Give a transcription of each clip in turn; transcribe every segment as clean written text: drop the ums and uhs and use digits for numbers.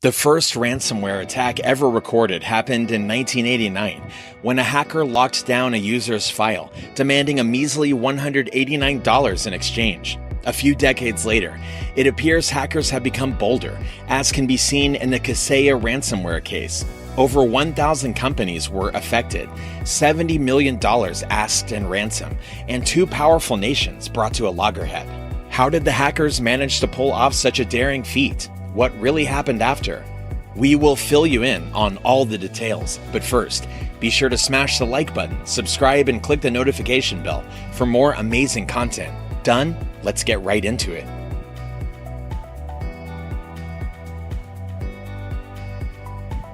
The first ransomware attack ever recorded happened in 1989 when a hacker locked down a user's file, demanding a measly $189 in exchange. A few decades later, it appears hackers have become bolder, as can be seen in the Kaseya ransomware case. Over 1,000 companies were affected, $70 million asked in ransom, and two powerful nations brought to a loggerhead. How did the hackers manage to pull off such a daring feat? What really happened after? We will fill you in on all the details, but first, be sure to smash the like button, subscribe, and click the notification bell for more amazing content. Done? Let's get right into it.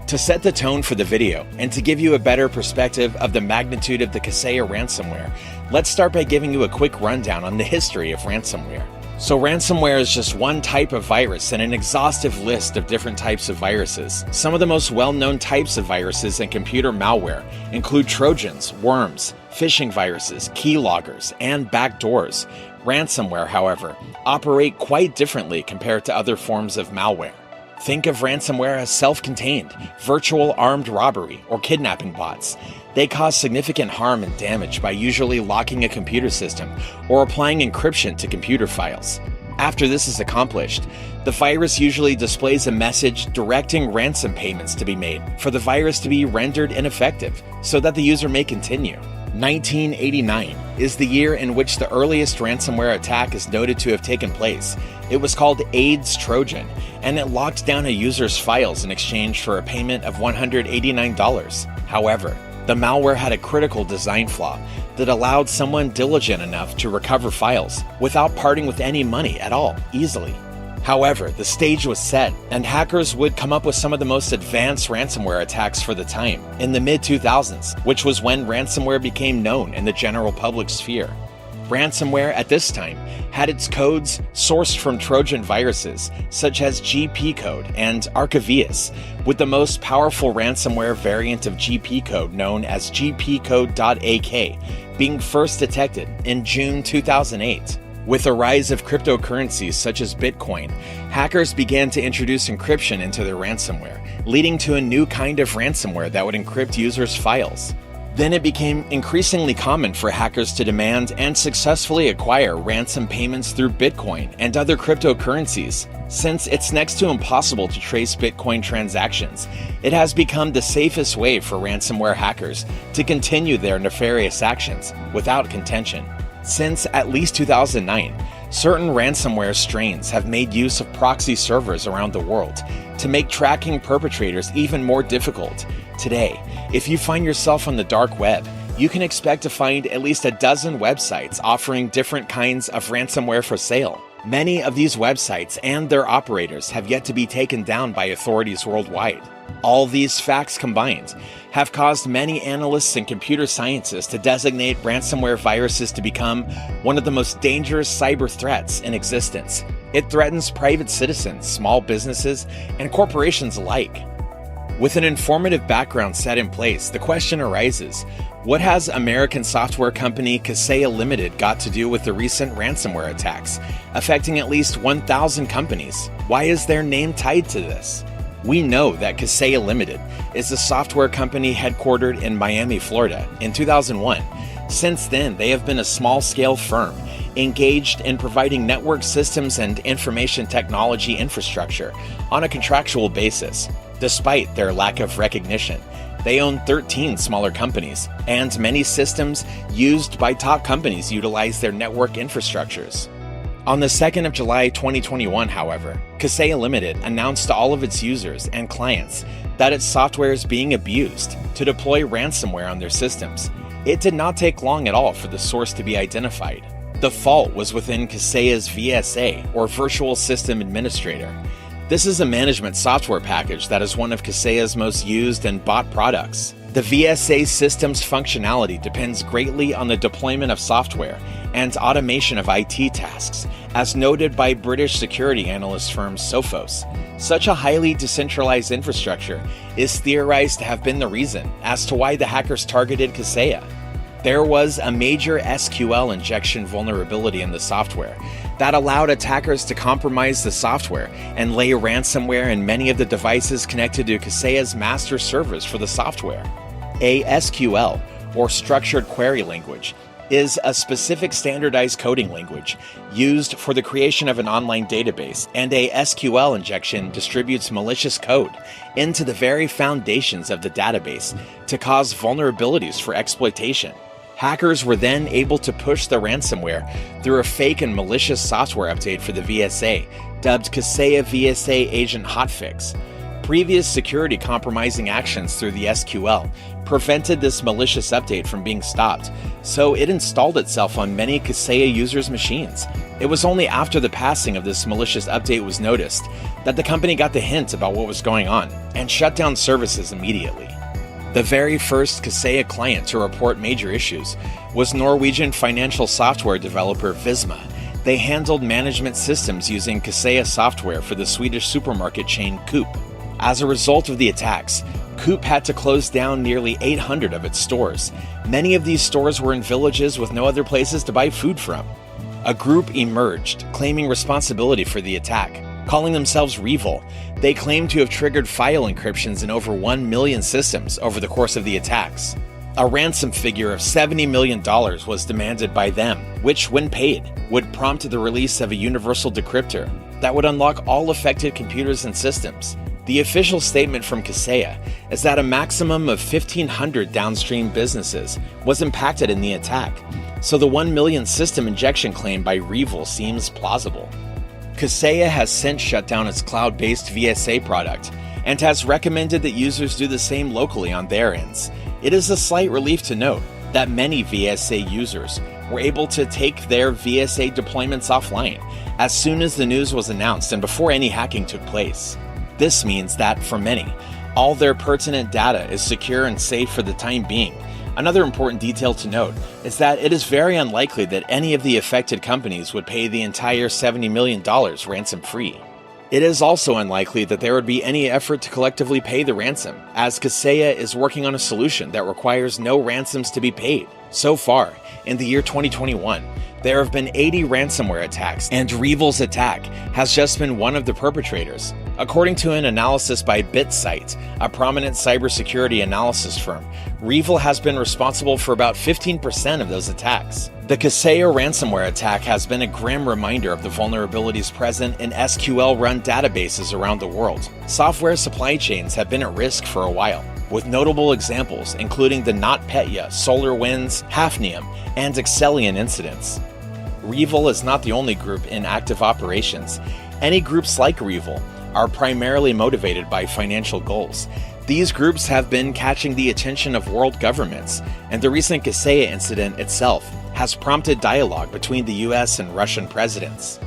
To set the tone for the video, and to give you a better perspective of the magnitude of the Kaseya ransomware, let's start by giving you a quick rundown on the history of ransomware. So ransomware is just one type of virus in an exhaustive list of different types of viruses. Some of the most well-known types of viruses and computer malware include Trojans, worms, phishing viruses, keyloggers, and backdoors. Ransomware, however, operate quite differently compared to other forms of malware. Think of ransomware as self-contained, virtual armed robbery, or kidnapping bots. They cause significant harm and damage by usually locking a computer system or applying encryption to computer files. After this is accomplished, the virus usually displays a message directing ransom payments to be made for the virus to be rendered ineffective so that the user may continue. 1989 is the year in which the earliest ransomware attack is noted to have taken place. It was called AIDS Trojan, and it locked down a user's files in exchange for a payment of $189. However, the malware had a critical design flaw that allowed someone diligent enough to recover files without parting with any money at all, easily. However, the stage was set, and hackers would come up with some of the most advanced ransomware attacks for the time, in the mid-2000s, which was when ransomware became known in the general public sphere. Ransomware at this time had its codes sourced from Trojan viruses, such as GP code and Archivius, with the most powerful ransomware variant of GP code known as gpcode.ak being first detected in June 2008. With the rise of cryptocurrencies such as Bitcoin, hackers began to introduce encryption into their ransomware, leading to a new kind of ransomware that would encrypt users' files. Then it became increasingly common for hackers to demand and successfully acquire ransom payments through Bitcoin and other cryptocurrencies. Since it's next to impossible to trace Bitcoin transactions, it has become the safest way for ransomware hackers to continue their nefarious actions without contention. Since at least 2009, certain ransomware strains have made use of proxy servers around the world to make tracking perpetrators even more difficult. Today, if you find yourself on the dark web, you can expect to find at least a dozen websites offering different kinds of ransomware for sale. Many of these websites and their operators have yet to be taken down by authorities worldwide. All these facts combined have caused many analysts and computer scientists to designate ransomware viruses to become one of the most dangerous cyber threats in existence. It threatens private citizens, small businesses, and corporations alike. With an informative background set in place, the question arises, what has American software company Kaseya Limited got to do with the recent ransomware attacks, affecting at least 1,000 companies? Why is their name tied to this? We know that Kaseya Limited is a software company headquartered in Miami, Florida, in 2001. Since then, they have been a small-scale firm engaged in providing network systems and information technology infrastructure on a contractual basis. Despite their lack of recognition, they own 13 smaller companies, and many systems used by top companies utilize their network infrastructures. On the 2nd of July 2021, however, Kaseya Limited announced to all of its users and clients that its software is being abused to deploy ransomware on their systems. It did not take long at all for the source to be identified. The fault was within Kaseya's VSA, or Virtual System Administrator. This is a management software package that is one of Kaseya's most used and bought products. The VSA system's functionality depends greatly on the deployment of software and automation of IT tasks, as noted by British security analyst firm Sophos. Such a highly decentralized infrastructure is theorized to have been the reason as to why the hackers targeted Kaseya. There was a major SQL injection vulnerability in the software that allowed attackers to compromise the software and lay ransomware in many of the devices connected to Kaseya's master servers for the software. A SQL, or Structured Query Language, is a specific standardized coding language used for the creation of an online database, and a SQL injection distributes malicious code into the very foundations of the database to cause vulnerabilities for exploitation. Hackers were then able to push the ransomware through a fake and malicious software update for the VSA, dubbed Kaseya VSA Agent Hotfix. Previous security compromising actions through the SQL prevented this malicious update from being stopped, so it installed itself on many Kaseya users' machines. It was only after the passing of this malicious update was noticed that the company got the hint about what was going on and shut down services immediately. The very first Kaseya client to report major issues was Norwegian financial software developer Visma. They handled management systems using Kaseya software for the Swedish supermarket chain Coop. As a result of the attacks, Coop had to close down nearly 800 of its stores. Many of these stores were in villages with no other places to buy food from. A group emerged, claiming responsibility for the attack. Calling themselves Revil, they claimed to have triggered file encryptions in over 1 million systems over the course of the attacks. A ransom figure of $70 million was demanded by them, which, when paid, would prompt the release of a universal decryptor that would unlock all affected computers and systems. The official statement from Kaseya is that a maximum of 1,500 downstream businesses was impacted in the attack, so the 1 million system injection claim by Revil seems plausible. Kaseya has since shut down its cloud-based VSA product and has recommended that users do the same locally on their ends. It is a slight relief to note that many VSA users were able to take their VSA deployments offline as soon as the news was announced and before any hacking took place. This means that, for many, all their pertinent data is secure and safe for the time being. Another important detail to note is that it is very unlikely that any of the affected companies would pay the entire $70 million ransom-free. It is also unlikely that there would be any effort to collectively pay the ransom, as Kaseya is working on a solution that requires no ransoms to be paid. So far, in the year 2021, there have been 80 ransomware attacks, and Revil's attack has just been one of the perpetrators. According to an analysis by BitSight, a prominent cybersecurity analysis firm, Revil has been responsible for about 15% of those attacks. The Kaseya ransomware attack has been a grim reminder of the vulnerabilities present in SQL-run databases around the world. Software supply chains have been at risk for a while, with notable examples including the NotPetya, SolarWinds, Hafnium, and Excellion incidents. Revil is not the only group in active operations. Any groups like Revil are primarily motivated by financial goals. These groups have been catching the attention of world governments, and the recent Kaseya incident itself has prompted dialogue between the US and Russian presidents.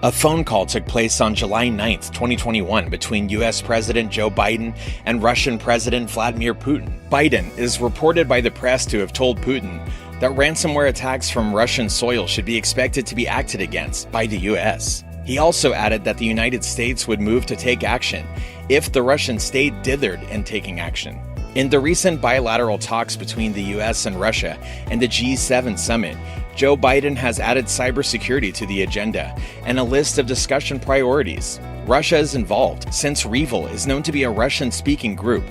A phone call took place on July 9, 2021 between US President Joe Biden and Russian President Vladimir Putin. Biden is reported by the press to have told Putin that ransomware attacks from Russian soil should be expected to be acted against by the US. He also added that the United States would move to take action if the Russian state dithered in taking action. In the recent bilateral talks between the US and Russia and the G7 summit, Joe Biden has added cybersecurity to the agenda and a list of discussion priorities. Russia is involved, since Revil is known to be a Russian-speaking group.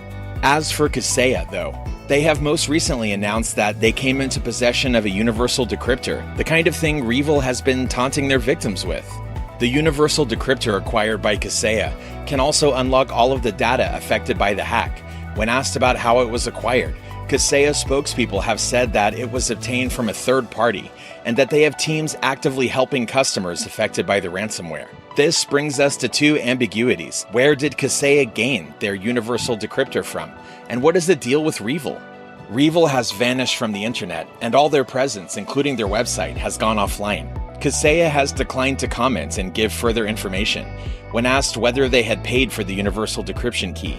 As for Kaseya, though, they have most recently announced that they came into possession of a universal decryptor, the kind of thing Revil has been taunting their victims with. The universal decryptor acquired by Kaseya can also unlock all of the data affected by the hack. When asked about how it was acquired, Kaseya spokespeople have said that it was obtained from a third party and that they have teams actively helping customers affected by the ransomware. This brings us to two ambiguities. Where did Kaseya gain their universal decryptor from? And what is the deal with Revil? Revil has vanished from the internet, and all their presence, including their website, has gone offline. Kaseya has declined to comment and give further information when asked whether they had paid for the universal decryption key.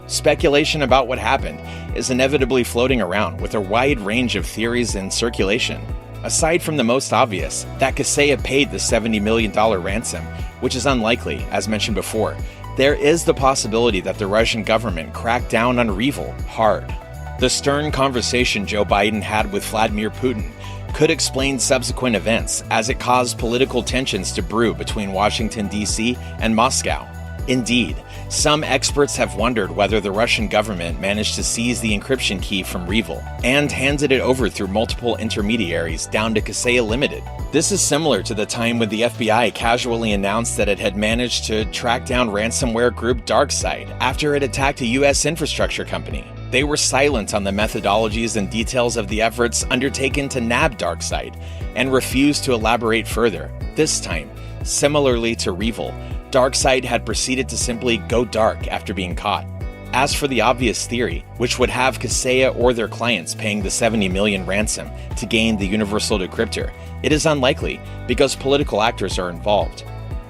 Speculation about what happened is inevitably floating around, with a wide range of theories in circulation. Aside from the most obvious, that Kaseya paid the $70 million ransom, which is unlikely, as mentioned before, there is the possibility that the Russian government cracked down on Revil hard. The stern conversation Joe Biden had with Vladimir Putin could explain subsequent events, as it caused political tensions to brew between Washington, D.C. and Moscow. Indeed, some experts have wondered whether the Russian government managed to seize the encryption key from REvil and handed it over through multiple intermediaries down to Kaseya Limited. This is similar to the time when the FBI casually announced that it had managed to track down ransomware group DarkSide after it attacked a U.S. infrastructure company. They were silent on the methodologies and details of the efforts undertaken to nab DarkSide and refused to elaborate further. This time, similarly to REvil, DarkSide had proceeded to simply go dark after being caught. As for the obvious theory, which would have Kaseya or their clients paying the $70 million ransom to gain the universal decryptor, it is unlikely because political actors are involved.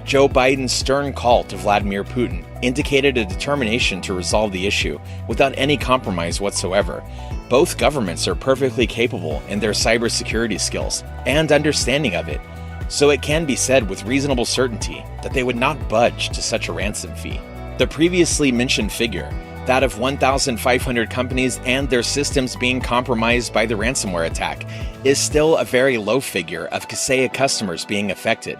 Joe Biden's stern call to Vladimir Putin indicated a determination to resolve the issue without any compromise whatsoever. Both governments are perfectly capable in their cybersecurity skills and understanding of it, so it can be said with reasonable certainty that they would not budge to such a ransom fee. The previously mentioned figure, that of 1,500 companies and their systems being compromised by the ransomware attack, is still a very low figure of Kaseya customers being affected.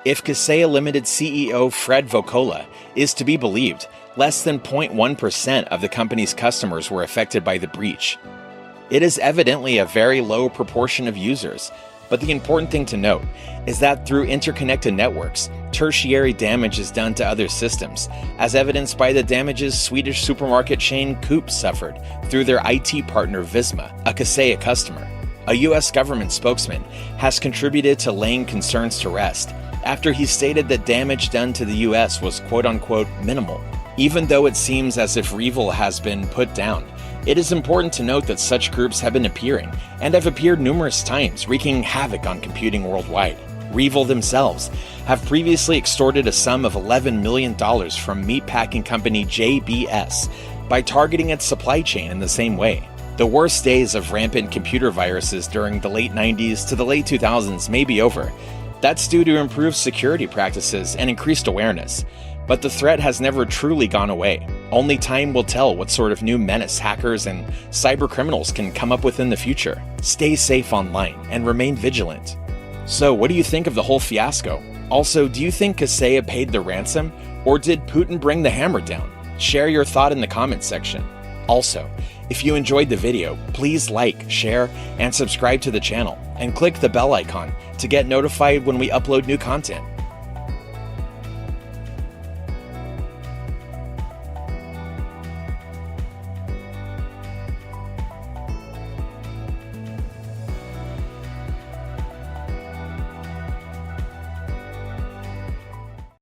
If Kaseya Limited CEO Fred Vokola is to be believed, less than 0.1% of the company's customers were affected by the breach. It is evidently a very low proportion of users, but the important thing to note is that through interconnected networks, tertiary damage is done to other systems, as evidenced by the damages Swedish supermarket chain Coop suffered through their IT partner Visma, a Kaseya customer. A US government spokesman has contributed to laying concerns to rest after he stated that damage done to the US was quote-unquote minimal. Even though it seems as if REvil has been put down, it is important to note that such groups have been appearing, and have appeared numerous times, wreaking havoc on computing worldwide. REvil themselves have previously extorted a sum of $11 million from meatpacking company JBS by targeting its supply chain in the same way. The worst days of rampant computer viruses during the late 90s to the late 2000s may be over. That's due to improved security practices and increased awareness. But the threat has never truly gone away. Only time will tell what sort of new menace hackers and cybercriminals can come up with in the future. Stay safe online and remain vigilant. So, what do you think of the whole fiasco? Also, do you think Kaseya paid the ransom, or did Putin bring the hammer down? Share your thought in the comments section. Also, if you enjoyed the video, please like, share, and subscribe to the channel, and click the bell icon to get notified when we upload new content.